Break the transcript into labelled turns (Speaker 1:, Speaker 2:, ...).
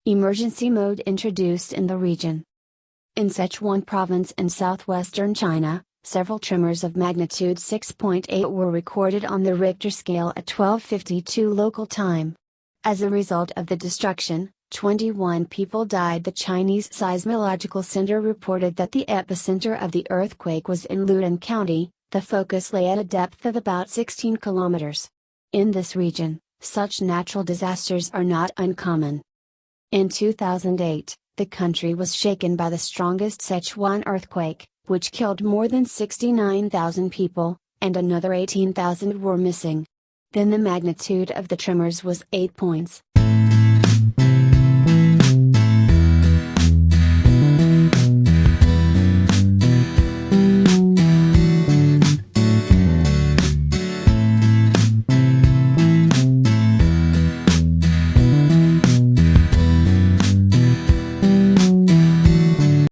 Speaker 1: Emergency mode introduced in the region. In Sichuan province in southwestern China, several tremors of magnitude 6.8 were recorded on the Richter scale at 12:52 local time. As a result of the destruction, 21 people died. The Chinese Seismological Center reported that the epicenter of the earthquake was in Ludan County. The focus lay at a depth of about 16 kilometers. In this region, such natural disasters are not uncommon. In 2008, the country was shaken by the strongest Sichuan earthquake, which killed more than 69,000 people, and another 18,000 were missing. Then the magnitude of the tremors was 8 points.